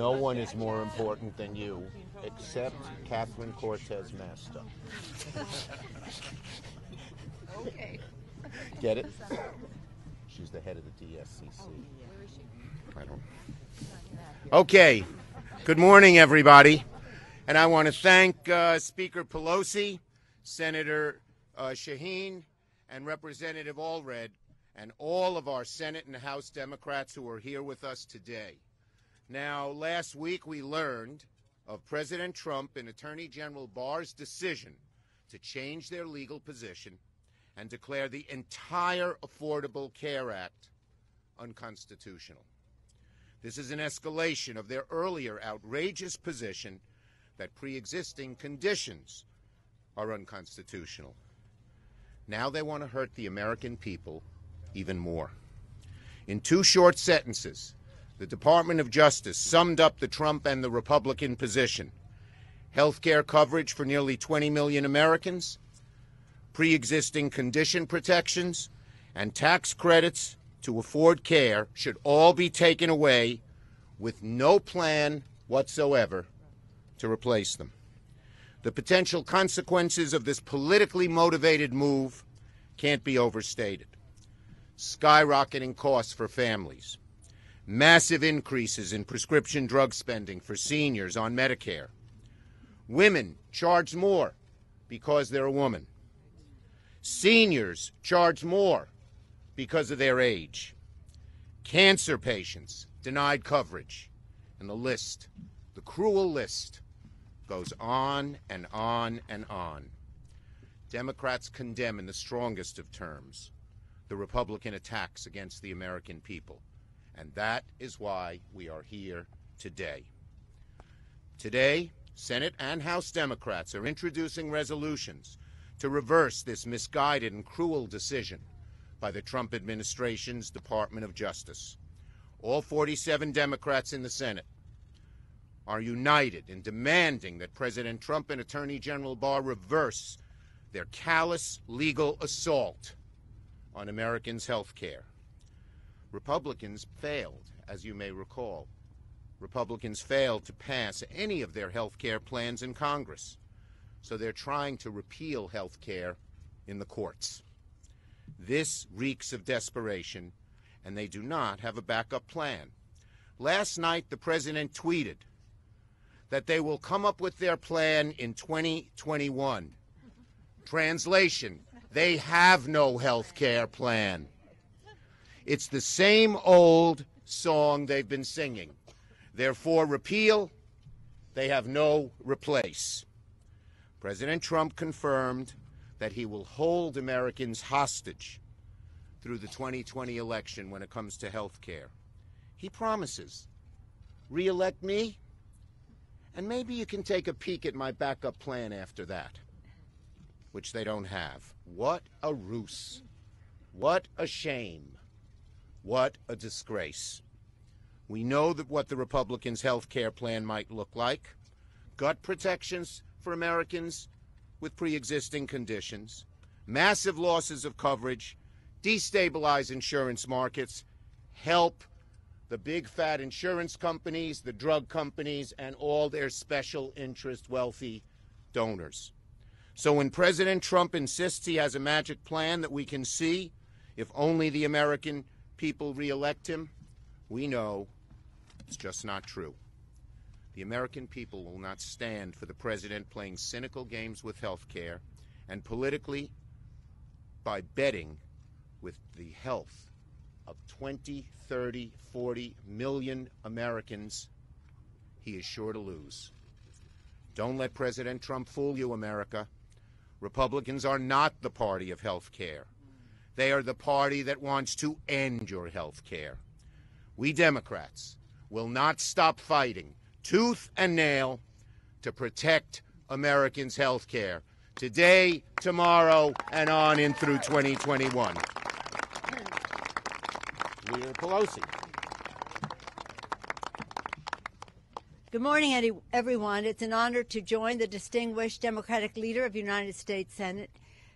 No one is more important than you, except Catherine Cortez Masto. Okay. Get it? She's the head of the DSCC. I don't. Okay. Good morning, everybody. And I want to thank Speaker Pelosi, Senator Shaheen, and Representative Allred, and all of our Senate and House Democrats who are here with us today. Now, last week we learned of President Trump and Attorney General Barr's decision to change their legal position and declare the entire Affordable Care Act unconstitutional. This is an escalation of their earlier outrageous position that pre-existing conditions are unconstitutional. Now they want to hurt the American people even more. In two short sentences, the Department of Justice summed up the Trump and the Republican position: health care coverage for nearly 20 million Americans, pre-existing condition protections, and tax credits to afford care should all be taken away with no plan whatsoever to replace them. The potential consequences of this politically motivated move can't be overstated. Skyrocketing costs for families, massive increases in prescription drug spending for seniors on Medicare, women charged more because they're a woman, seniors charged more because of their age, cancer patients denied coverage, and the cruel list, goes on and on and on. Democrats condemn in the strongest of terms the Republican attacks against the American people, and that is why we are here today. Today, Senate and House Democrats are introducing resolutions to reverse this misguided and cruel decision by the Trump administration's Department of Justice. All 47 Democrats in the Senate are united in demanding that President Trump and Attorney General Barr reverse their callous legal assault on Americans' health care. Republicans failed, as you may recall. Republicans failed to pass any of their health care plans in Congress, so they're trying to repeal health care in the courts. This reeks of desperation, and they do not have a backup plan. Last night, the president tweeted that they will come up with their plan in 2021. Translation: they have no health care plan. It's the same old song they've been singing. They're for repeal, they have no replace. President Trump confirmed that he will hold Americans hostage through the 2020 election when it comes to health care. He promises, re-elect me, and maybe you can take a peek at my backup plan after that, which they don't have. What a ruse. What a shame. What a disgrace. We know that what the Republicans' health care plan might look like: gut protections for Americans with pre-existing conditions, massive losses of coverage, destabilize insurance markets, help the big fat insurance companies, the drug companies, and all their special interest wealthy donors. So when President Trump insists he has a magic plan that we can see if only the American people re-elect him, we know it's just not true. The American people will not stand for the president playing cynical games with health care and politically by betting with the health of 20, 30, 40 million Americans. He is sure to lose. Don't let President Trump fool you, America. Republicans are not the party of health care. They are the party that wants to end your health care. We Democrats will not stop fighting tooth and nail to protect Americans' health care today, tomorrow, and on in through 2021. Leader Pelosi. Good morning, everyone. It's an honor to join the distinguished Democratic leader of the United States Senate,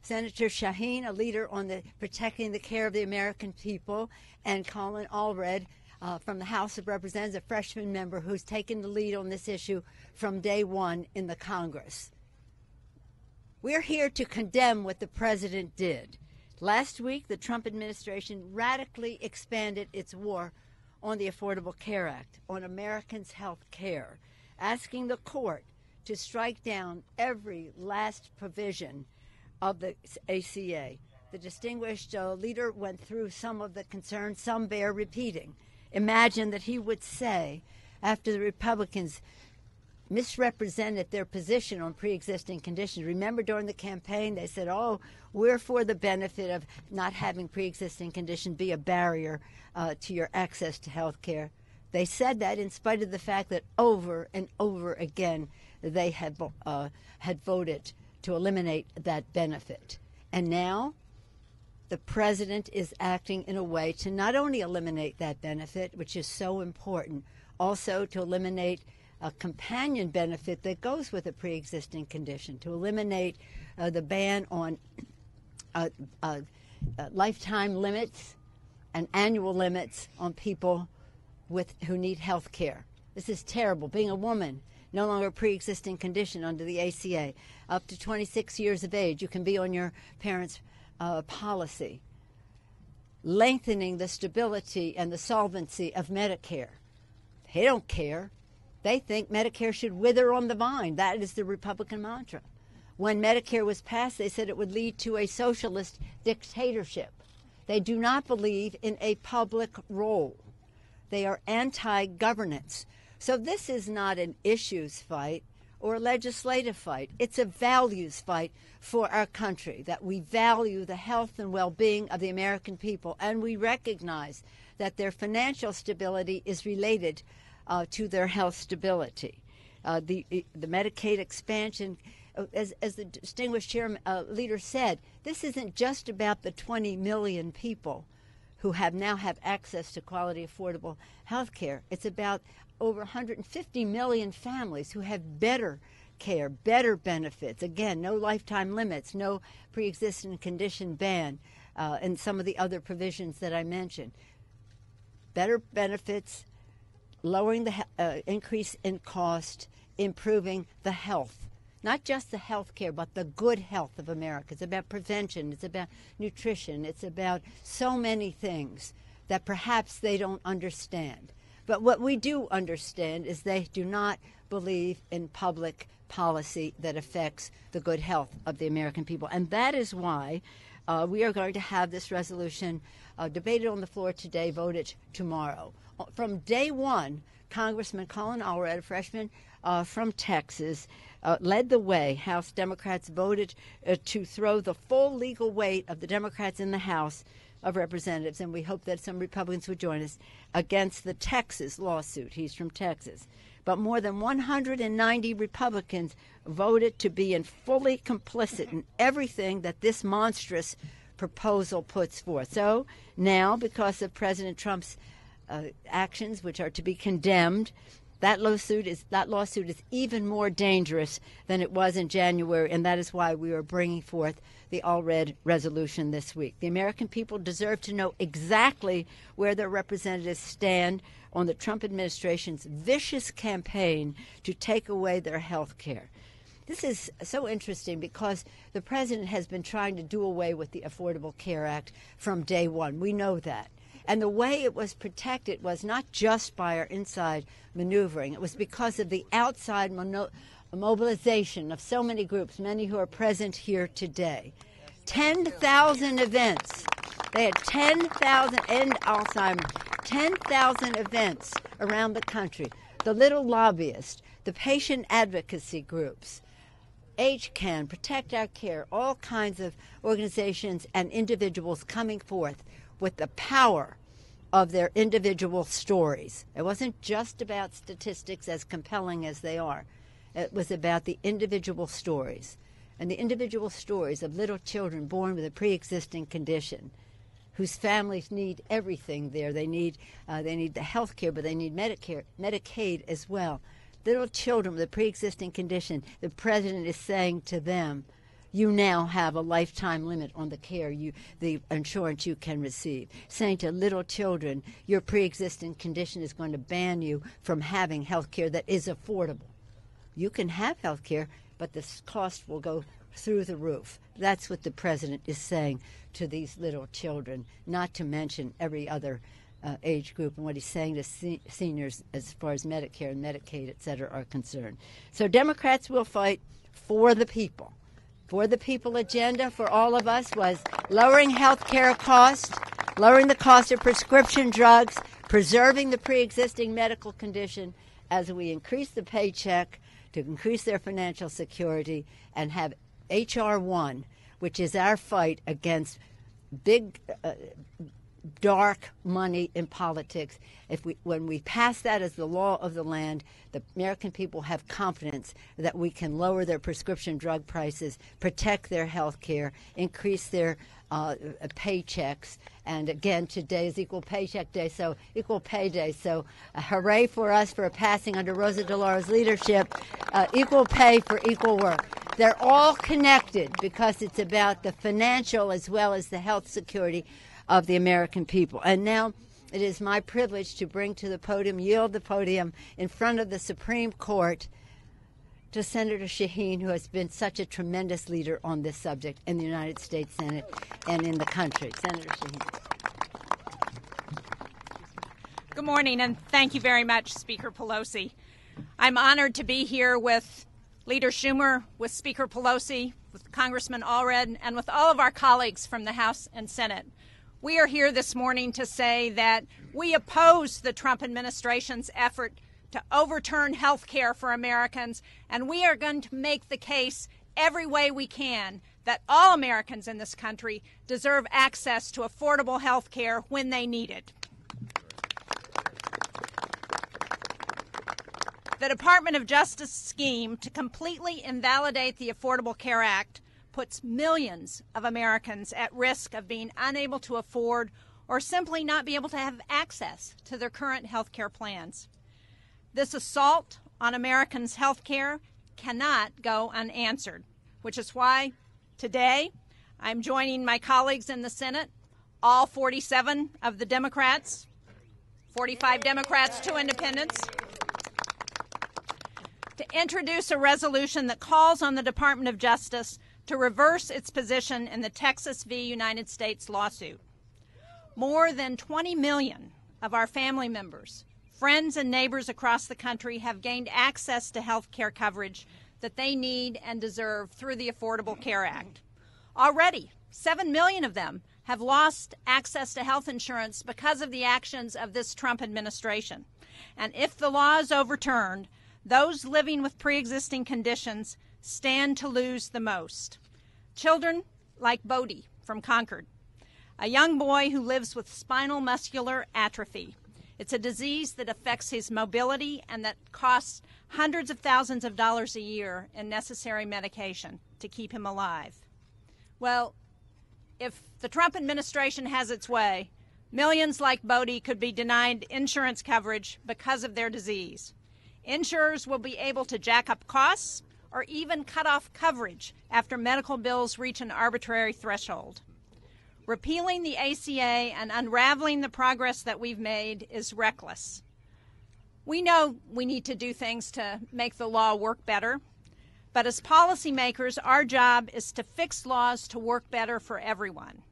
Senator Shaheen, a leader on the protecting the care of the American people, and Colin Allred, from the House of Representatives, a freshman member who's taken the lead on this issue from day one in the Congress. We're here to condemn what the president did. Last week, the Trump administration radically expanded its war on the Affordable Care Act, on Americans' health care, asking the court to strike down every last provision of the ACA. The distinguished leader went through some of the concerns, some bear repeating. Imagine that he would say, after the Republicans misrepresented their position on pre-existing conditions. Remember during the campaign they said, oh, we're for the benefit of not having pre-existing condition be a barrier to your access to health care. They said that in spite of the fact that over and over again they had voted to eliminate that benefit. And now the president is acting in a way to not only eliminate that benefit, which is so important, also to eliminate a companion benefit that goes with a pre-existing condition, to eliminate the ban on lifetime limits and annual limits on people who need health care. This is terrible. Being a woman, no longer a pre-existing condition under the ACA. Up to 26 years of age, you can be on your parents' policy. Lengthening the stability and the solvency of Medicare. They don't care. They think Medicare should wither on the vine. That is the Republican mantra. When Medicare was passed, they said it would lead to a socialist dictatorship. They do not believe in a public role. They are anti-governance. So this is not an issues fight or a legislative fight. It's a values fight for our country, that we value the health and well-being of the American people, and we recognize that their financial stability is related to their health stability. The Medicaid expansion, as the distinguished leader said, this isn't just about the 20 million people who now have access to quality, affordable health care. It's about over 150 million families who have better care, better benefits. Again, no lifetime limits, no pre-existing condition ban, and some of the other provisions that I mentioned. Better benefits, lowering the increase in cost, improving the health. Not just the health care, but the good health of America. It's about prevention. It's about nutrition. It's about so many things that perhaps they don't understand. But what we do understand is they do not believe in public policy that affects the good health of the American people. And that is why we are going to have this resolution debated on the floor today, voted tomorrow. From day one, Congressman Colin Allred, a freshman from Texas, led the way. House Democrats voted to throw the full legal weight of the Democrats in the House of Representatives, and we hope that some Republicans would join us, against the Texas lawsuit. He's from Texas. But more than 190 Republicans voted to be fully complicit in everything that this monstrous proposal puts forth. So now, because of President Trump's actions, which are to be condemned, that lawsuit is even more dangerous than it was in January, and that is why we are bringing forth the Allred resolution this week. The American people deserve to know exactly where their representatives stand on the Trump administration's vicious campaign to take away their health care. This is so interesting because the president has been trying to do away with the Affordable Care Act from day one. We know that. And the way it was protected was not just by our inside maneuvering. It was because of the outside mobilization of so many groups, many who are present here today. 10,000 events. They had 10,000, end Alzheimer's, 10,000 events around the country. The Little Lobbyists, the patient advocacy groups, HCAN, Protect Our Care, all kinds of organizations and individuals coming forth with the power of their individual stories. It wasn't just about statistics, as compelling as they are. It was about the individual stories, and the individual stories of little children born with a pre-existing condition, whose families need everything there. They need the health care, but they need Medicaid as well. Little children with a pre-existing condition, the president is saying to them, you now have a lifetime limit on the insurance you can receive. Saying to little children, your pre-existing condition is going to ban you from having health care that is affordable. You can have health care, but the cost will go through the roof. That's what the president is saying to these little children, not to mention every other age group, and what he's saying to seniors as far as Medicare and Medicaid, et cetera, are concerned. So Democrats will fight for the people. For the people agenda for all of us was lowering health care costs, lowering the cost of prescription drugs, preserving the pre-existing medical condition as we increase the paycheck to increase their financial security, and have H.R. 1, which is our fight against big dark money in politics. When we pass that as the law of the land, the American people have confidence that we can lower their prescription drug prices, protect their health care, increase their paychecks. And again, today is Equal Paycheck Day, so Equal Pay Day. So hooray for us for passing under Rosa DeLaura's leadership, equal pay for equal work. They're all connected because it's about the financial as well as the health security of the American people. And now it is my privilege to bring to the podium, yield the podium in front of the Supreme Court to Senator Shaheen, who has been such a tremendous leader on this subject in the United States Senate and in the country. Senator Shaheen. Good morning, and thank you very much, Speaker Pelosi. I'm honored to be here with Leader Schumer, with Speaker Pelosi, with Congressman Allred, and with all of our colleagues from the House and Senate. We are here this morning to say that we oppose the Trump administration's effort to overturn health care for Americans, and we are going to make the case every way we can that all Americans in this country deserve access to affordable health care when they need it. The Department of Justice scheme to completely invalidate the Affordable Care Act puts millions of Americans at risk of being unable to afford or simply not be able to have access to their current health care plans. This assault on Americans' health care cannot go unanswered, which is why today I'm joining my colleagues in the Senate, all 47 of the Democrats, 45 Democrats, 2 independents, to introduce a resolution that calls on the Department of Justice to reverse its position in the Texas v. United States lawsuit. More than 20 million of our family members, friends, and neighbors across the country have gained access to health care coverage that they need and deserve through the Affordable Care Act. Already, 7 million of them have lost access to health insurance because of the actions of this Trump administration. And if the law is overturned, those living with pre-existing conditions stand to lose the most. Children like Bodie from Concord, a young boy who lives with spinal muscular atrophy. It's a disease that affects his mobility and that costs hundreds of thousands of dollars a year in necessary medication to keep him alive. Well, if the Trump administration has its way, millions like Bodie could be denied insurance coverage because of their disease. Insurers will be able to jack up costs or even cut off coverage after medical bills reach an arbitrary threshold. Repealing the ACA and unraveling the progress that we've made is reckless. We know we need to do things to make the law work better, but as policymakers, our job is to fix laws to work better for everyone.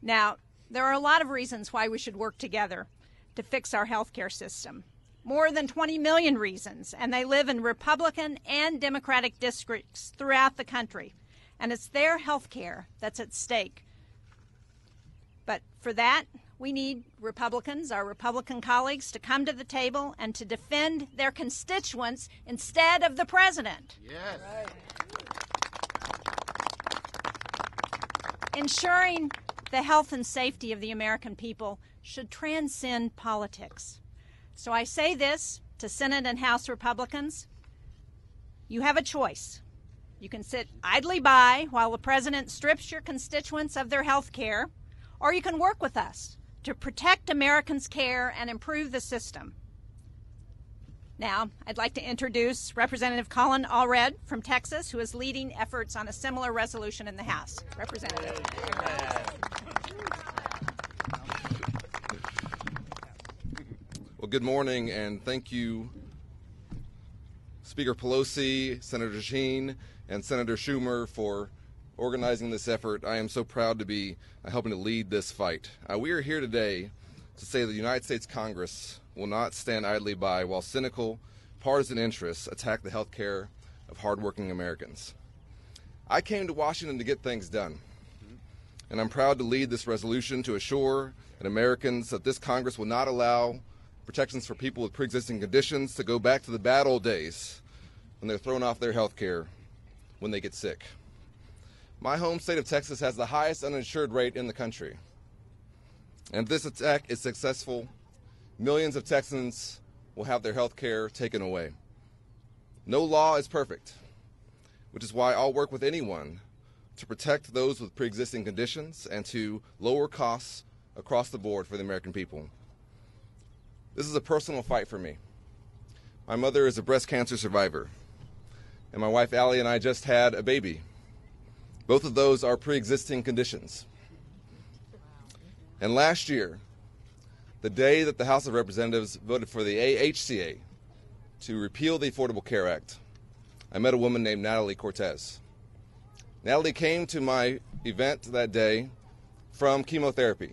Now, there are a lot of reasons why we should work together to fix our healthcare system. More than 20 million reasons, and they live in Republican and Democratic districts throughout the country. And it's their health care that's at stake. But for that, we need Republicans, our Republican colleagues, to come to the table and to defend their constituents instead of the president. Yes. Ensuring the health and safety of the American people should transcend politics. So I say this to Senate and House Republicans. You have a choice. You can sit idly by while the president strips your constituents of their health care, or you can work with us to protect Americans' care and improve the system. Now, I'd like to introduce Representative Colin Allred from Texas, who is leading efforts on a similar resolution in the House. Representative. Well, good morning, and thank you, Speaker Pelosi, Senator Sheen, and Senator Schumer for organizing this effort. I am so proud to be helping to lead this fight. We are here today to say that the United States Congress will not stand idly by while cynical, partisan interests attack the health care of hardworking Americans. I came to Washington to get things done, and I'm proud to lead this resolution to assure that Americans that this Congress will not allow protections for people with pre-existing conditions to go back to the bad old days when they're thrown off their health care when they get sick. My home state of Texas has the highest uninsured rate in the country. And if this attack is successful, millions of Texans will have their health care taken away. No law is perfect, which is why I'll work with anyone to protect those with pre-existing conditions and to lower costs across the board for the American people. This is a personal fight for me. My mother is a breast cancer survivor, and my wife Allie and I just had a baby. Both of those are pre-existing conditions. And last year, the day that the House of Representatives voted for the AHCA to repeal the Affordable Care Act, I met a woman named Natalie Cortez. Natalie came to my event that day from chemotherapy.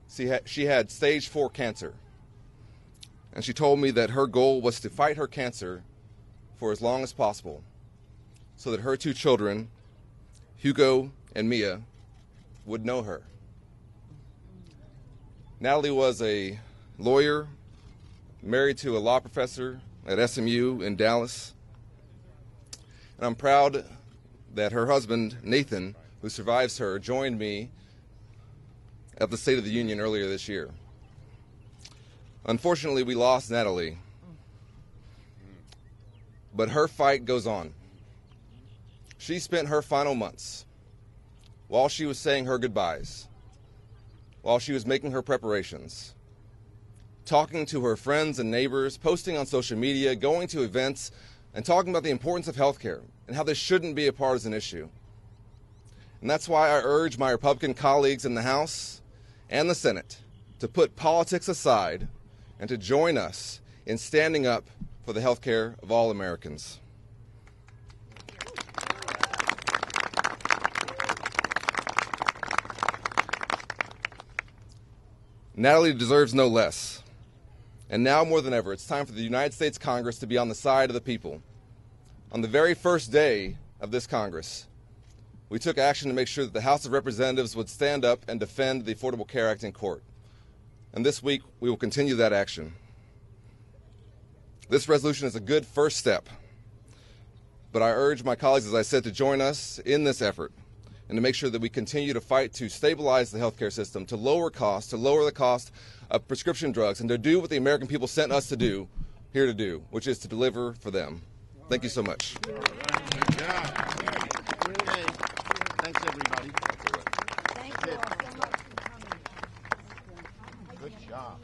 She had stage 4 cancer. And she told me that her goal was to fight her cancer for as long as possible so that her 2 children, Hugo and Mia, would know her. Natalie was a lawyer, married to a law professor at SMU in Dallas. And I'm proud that her husband, Nathan, who survives her, joined me at the State of the Union earlier this year. Unfortunately, we lost Natalie, but her fight goes on. She spent her final months, while she was saying her goodbyes, while she was making her preparations, talking to her friends and neighbors, posting on social media, going to events, and talking about the importance of health care and how this shouldn't be a partisan issue. And that's why I urge my Republican colleagues in the House and the Senate to put politics aside and to join us in standing up for the health care of all Americans. Natalie deserves no less. And now more than ever, it's time for the United States Congress to be on the side of the people. On the very first day of this Congress, we took action to make sure that the House of Representatives would stand up and defend the Affordable Care Act in court. And this week, we will continue that action. This resolution is a good first step, but I urge my colleagues, as I said, to join us in this effort and to make sure that we continue to fight to stabilize the healthcare system, to lower costs, to lower the cost of prescription drugs, and to do what the American people sent us to do, here to do, which is to deliver for them. Thank you so much. Good job. Thanks, everybody. Thank you all so much for coming. Good job.